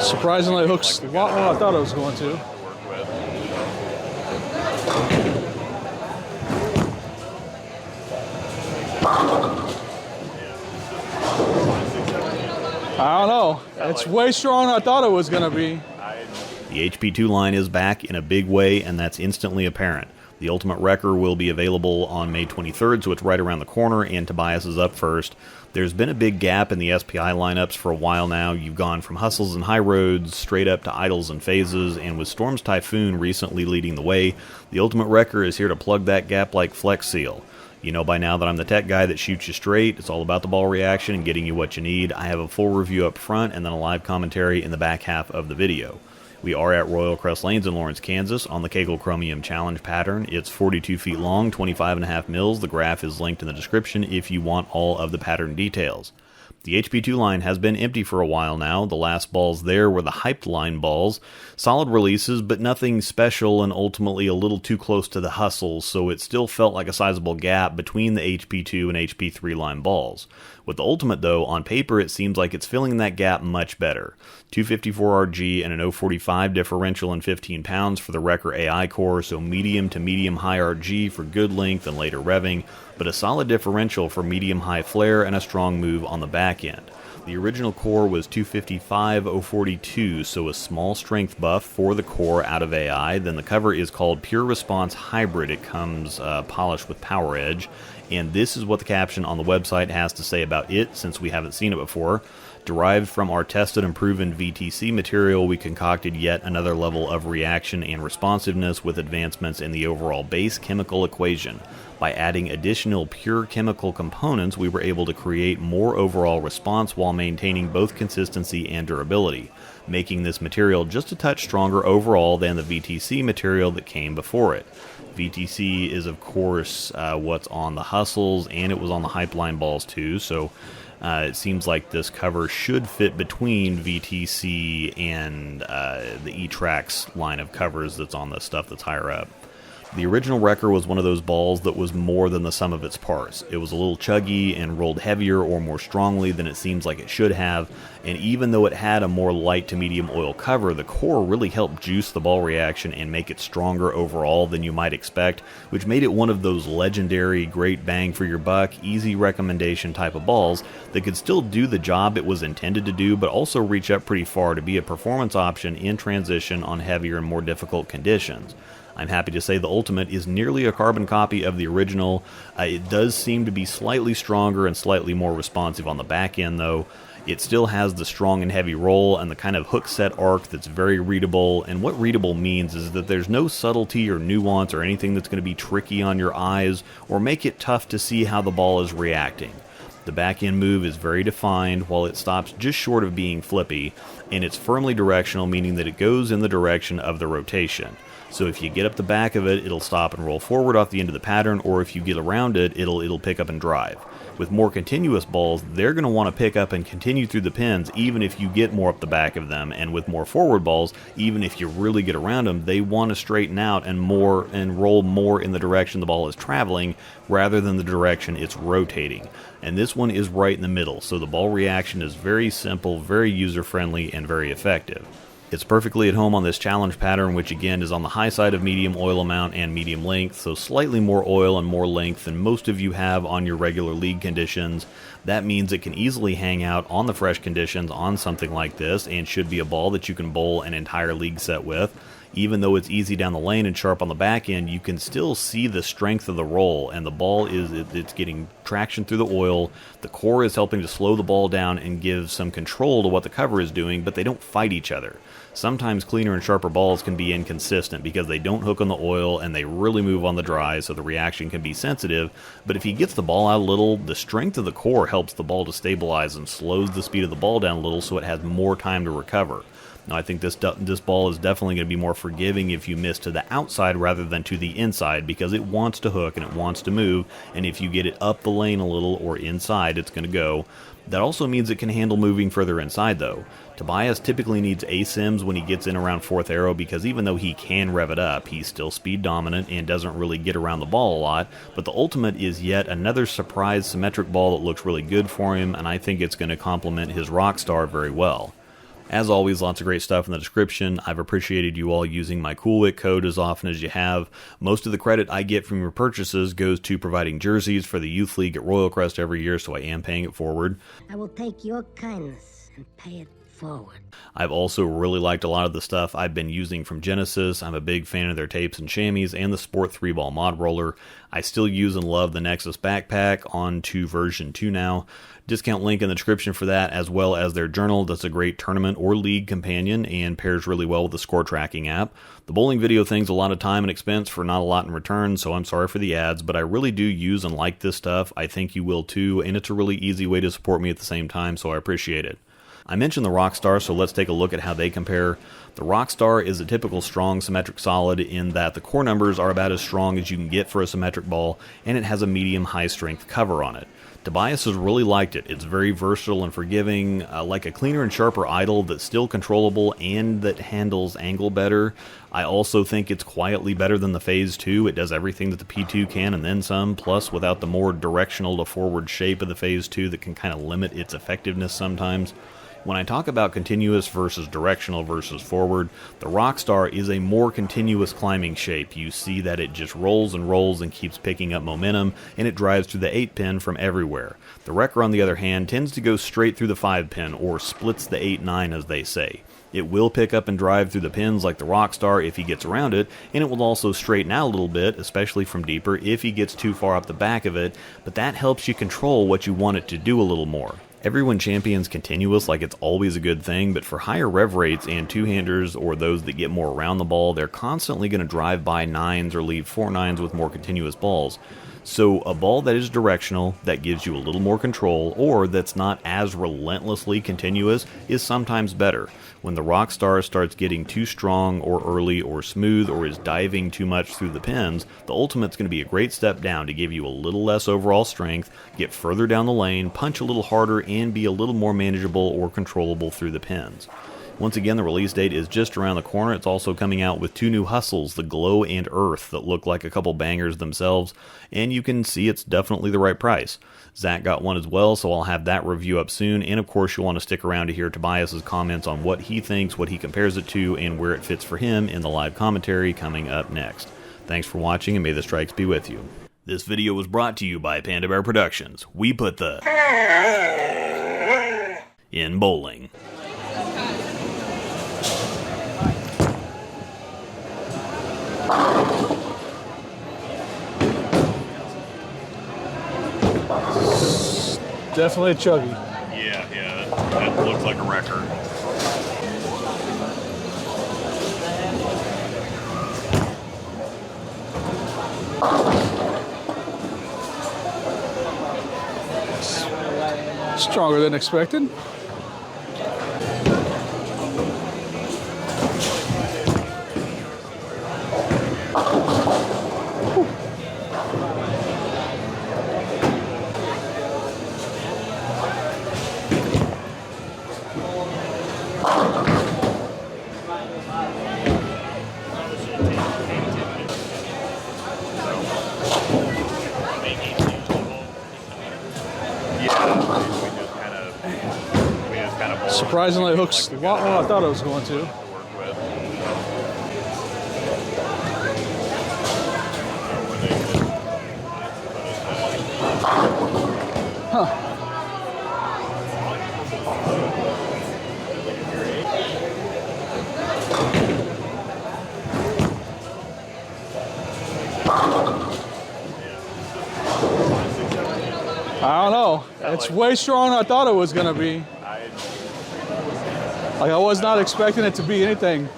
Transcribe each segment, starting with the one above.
Surprisingly, it hooks a lot more than I thought it was going to. I don't know. It's way stronger than I thought it was going to be. The HP2 line is back in a big way, and that's instantly apparent. The Ultimate Wrecker will be available on May 23rd, so it's right around the corner, and Tobias is up first. There's been a big gap in the SPI lineups for a while now. You've gone from Hustles and High Roads straight up to Idols and Phases, and with Storm's Typhoon recently leading the way, the Ultimate Wrecker is here to plug that gap like Flex Seal. You know by now that I'm the tech guy that shoots you straight. It's all about the ball reaction and getting you what you need. I have a full review up front and then a live commentary in the back half of the video. We are at Royal Crest Lanes in Lawrence, Kansas on the Kegel Chromium Challenge pattern. It's 42 feet long, 25.5 mils. The graph is linked in the description if you want all of the pattern details. The HP2 line has been empty for a while now. The last balls there were the hyped line balls. Solid releases, but nothing special and ultimately a little too close to the Hustles, so it still felt like a sizable gap between the HP2 and HP3 line balls. With the Ultimate, though, on paper it seems like it's filling that gap much better. 254 RG and an 045 differential in 15 pounds for the Wrecker AI core, so medium to medium-high RG for good length and later revving, but a solid differential for medium-high flare and a strong move on the back end. The original core was 255 042, so a small strength buff for the core out of AI. Then the cover is called Pure Response Hybrid. It comes polished with Power Edge, and this is what the caption on the website has to say about it, since we haven't seen it before. Derived from our tested and proven VTC material, we concocted yet another level of reaction and responsiveness with advancements in the overall base chemical equation. By adding additional pure chemical components, we were able to create more overall response while maintaining both consistency and durability, making this material just a touch stronger overall than the VTC material that came before it. VTC is, of course, what's on the Hustles, and it was on the Hype Line balls too, so it seems like this cover should fit between VTC and the E-Trax line of covers that's on the stuff that's higher up. The original Wrecker was one of those balls that was more than the sum of its parts. It was a little chuggy and rolled heavier or more strongly than it seems like it should have, and even though it had a more light to medium oil cover, the core really helped juice the ball reaction and make it stronger overall than you might expect, which made it one of those legendary, great bang for your buck, easy recommendation type of balls that could still do the job it was intended to do, but also reach up pretty far to be a performance option in transition on heavier and more difficult conditions. I'm happy to say the Ultimate is nearly a carbon copy of the original. It does seem to be slightly stronger and slightly more responsive on the back end, though. It still has the strong and heavy roll and the kind of hook set arc that's very readable, and what readable means is that there's no subtlety or nuance or anything that's going to be tricky on your eyes or make it tough to see how the ball is reacting. The back end move is very defined while it stops just short of being flippy, and it's firmly directional, meaning that it goes in the direction of the rotation. So if you get up the back of it, it'll stop and roll forward off the end of the pattern, or if you get around it, it'll pick up and drive. With more continuous balls, they're going to want to pick up and continue through the pins even if you get more up the back of them, and with more forward balls, even if you really get around them, they want to straighten out and roll more in the direction the ball is traveling rather than the direction it's rotating. And this one is right in the middle, so the ball reaction is very simple, very user-friendly, and very effective. It's perfectly at home on this challenge pattern, which again is on the high side of medium oil amount and medium length, so slightly more oil and more length than most of you have on your regular league conditions. That means it can easily hang out on the fresh conditions on something like this, and should be a ball that you can bowl an entire league set with. Even though it's easy down the lane and sharp on the back end, you can still see the strength of the roll, and the ball it's getting traction through the oil. The core is helping to slow the ball down and give some control to what the cover is doing, but they don't fight each other. Sometimes cleaner and sharper balls can be inconsistent because they don't hook on the oil and they really move on the dry, so the reaction can be sensitive, but if he gets the ball out a little, the strength of the core helps the ball to stabilize and slows the speed of the ball down a little so it has more time to recover. Now, I think this ball is definitely going to be more forgiving if you miss to the outside rather than to the inside, because it wants to hook and it wants to move, and if you get it up the lane a little or inside, it's going to go. That also means it can handle moving further inside, though. Tobias typically needs ASIMs when he gets in around 4th arrow, because even though he can rev it up, he's still speed dominant and doesn't really get around the ball a lot, but the Ultimate is yet another surprise symmetric ball that looks really good for him, and I think it's going to complement his Rockstar very well. As always, lots of great stuff in the description. I've appreciated you all using my CoolWick code as often as you have. Most of the credit I get from your purchases goes to providing jerseys for the Youth League at Royal Crest every year, so I am paying it forward. I will take your kindness and pay it forward. I've also really liked a lot of the stuff I've been using from Genesis. I'm a big fan of their tapes and chamois and the Sport 3-ball mod roller. I still use and love the Nexus backpack on to version 2 now. Discount link in the description for that, as well as their journal that's a great tournament or league companion and pairs really well with the score tracking app. The bowling video thing's a lot of time and expense for not a lot in return, so I'm sorry for the ads, but I really do use and like this stuff. I think you will too, and it's a really easy way to support me at the same time, so I appreciate it. I mentioned the Rockstar, so let's take a look at how they compare. The Rockstar is a typical strong symmetric solid in that the core numbers are about as strong as you can get for a symmetric ball, and it has a medium high strength cover on it. Tobias has really liked it. It's very versatile and forgiving, like a cleaner and sharper idle that's still controllable and that handles angle better. I also think it's quietly better than the Phase 2. It does everything that the P2 can and then some, plus without the more directional to forward shape of the Phase 2 that can kind of limit its effectiveness sometimes. When I talk about continuous versus directional versus forward, the Rockstar is a more continuous climbing shape. You see that it just rolls and rolls and keeps picking up momentum, and it drives through the 8-pin from everywhere. The Wrecker, on the other hand, tends to go straight through the 5-pin, or splits the 8-9 as they say. It will pick up and drive through the pins like the Rockstar if he gets around it, and it will also straighten out a little bit, especially from deeper, if he gets too far up the back of it, but that helps you control what you want it to do a little more. Everyone champions continuous like it's always a good thing, but for higher rev rates and two-handers or those that get more around the ball, they're constantly going to drive by 9s or leave 4 9s with more continuous balls. So a ball that is directional, that gives you a little more control, or that's not as relentlessly continuous is sometimes better. When the Rockstar starts getting too strong or early or smooth or is diving too much through the pins, the Ultimate's going to be a great step down to give you a little less overall strength, get further down the lane, punch a little harder, and be a little more manageable or controllable through the pins. Once again, the release date is just around the corner. It's also coming out with 2 new hustles, the Glow and Earth, that look like a couple bangers themselves, and you can see it's definitely the right price. Zach got one as well, so I'll have that review up soon, and of course you'll want to stick around to hear Tobias's comments on what he thinks, what he compares it to, and where it fits for him in the live commentary coming up next. Thanks for watching, and may the strikes be with you. This video was brought to you by Panda Bear Productions. We put the in bowling. Definitely chuggy. Yeah, that looks like a wrecker. Stronger than expected. Surprisingly, it hooks a lot more than I thought it was going to. Huh. I don't know. It's way stronger than I thought it was going to be. Like, I was not expecting it to be anything.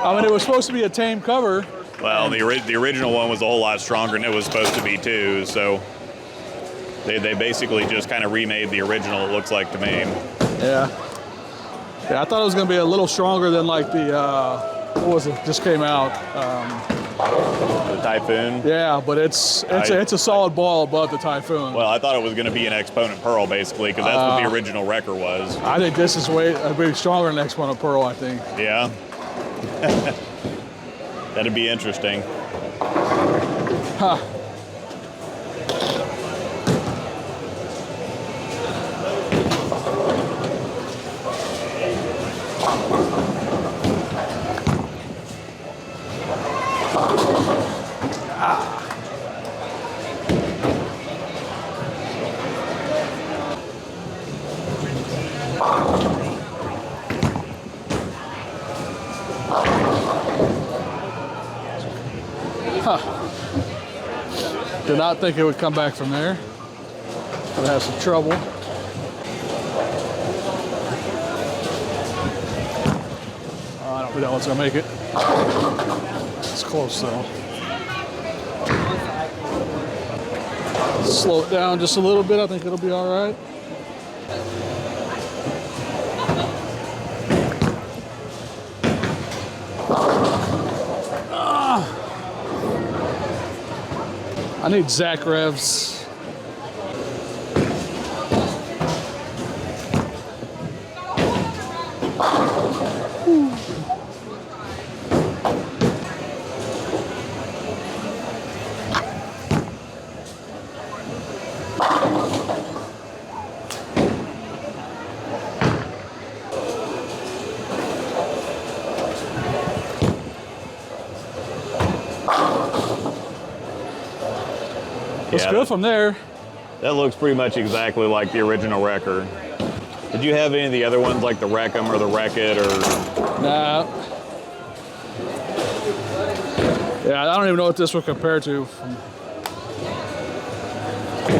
I mean, it was supposed to be a tame cover. Well, the original one was a whole lot stronger than it was supposed to be, too. So they basically just kind of remade the original, it looks like to me. Yeah. Yeah, I thought it was going to be a little stronger than, like, the, what was it, just came out? The Typhoon? Yeah, but it's a solid ball above the Typhoon. Well, I thought it was going to be an Exponent Pearl, basically, because that's what the original Wrecker was. I think this is a bit stronger than Exponent Pearl, I think. Yeah. That'd be interesting. Huh. Did not think it would come back from there. But have some trouble. I don't think that one's gonna make it. It's close though. Slow it down just a little bit. I think it'll be all right. I need Zach revs. Looks good from there. That looks pretty much exactly like the original Wrecker. Did you have any of the other ones like the Wreck-'em or the Wreck-It or? Nah. Yeah, I don't even know what this would compare to from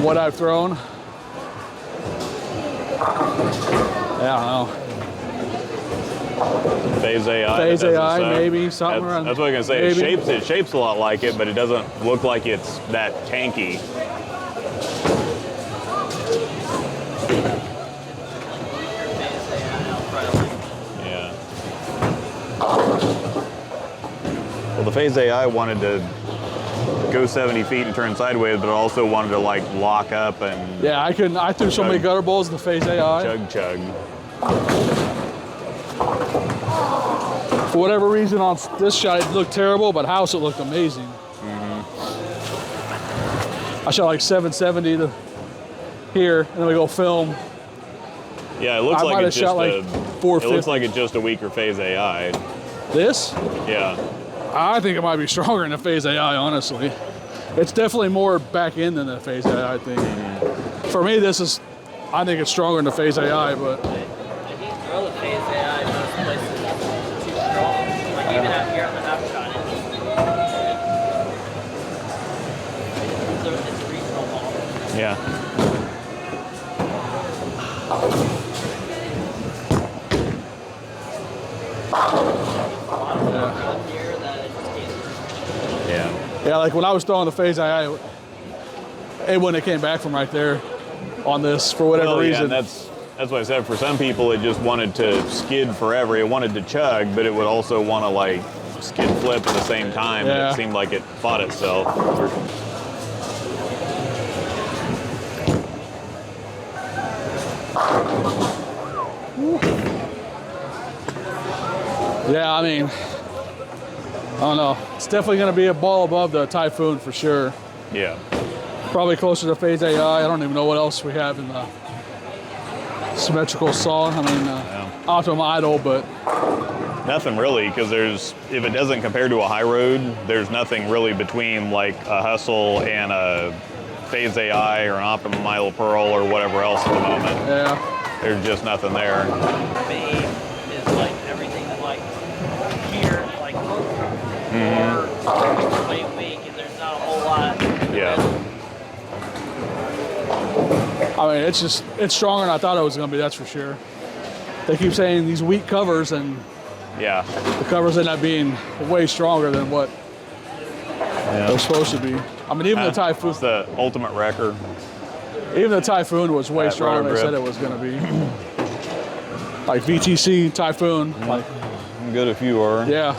what I've thrown. Yeah, I don't know. Phase AI. Phase AI, maybe something around. That's what I'm gonna say. It shapes a lot like it, but it doesn't look like it's that tanky. Yeah. Well, the Phase AI wanted to go 70 feet and turn sideways, but it also wanted to like lock up and. Yeah, I couldn't. I threw so many gutter balls in the Phase AI. Chug. For whatever reason, on this shot it looked terrible, but house it looked amazing. I shot like 770 to here, and then we go film. Yeah, it looks I like it's just like a. 450. It looks like it's just a weaker Phase AI. This? Yeah. I think it might be stronger than the Phase AI, honestly. It's definitely more back end than the Phase AI, I think. For me, I think it's stronger than the Phase AI, but. If you throw the Phase AI, most places it's too strong. Like even out here on the half shot, it's regional ball. Yeah. Yeah, like when I was throwing the Phase AI, it wouldn't have came back from right there on this for whatever reason. Yeah, that's what I said. For some people, it just wanted to skid forever. It wanted to chug, but it would also want to like skid flip at the same time. Yeah. And it seemed like it fought itself. Yeah, I mean, I don't know. It's definitely going to be a ball above the Typhoon for sure. Yeah. Probably closer to Phase AI. I don't even know what else we have in the symmetrical saw. I mean, Optimum Idle, but Nothing really, because if it doesn't compare to a high road, there's nothing really between like a Hustle and a Phase AI or an Optimum Idle Pearl or whatever else at the moment. yeah. There's just nothing there. Main is like everything like here, like or way weak, and there's not a whole lot. Yeah. I mean, it's stronger than I thought it was going to be, that's for sure. They keep saying these weak covers, and Yeah. the covers end up being way stronger than what they're supposed to be. I mean, even the Typhoon. It's the ultimate wrecker. Even the Typhoon was way That stronger than rubber they said grip. it was going to be. Like VTC Typhoon, like, Good if you are. yeah.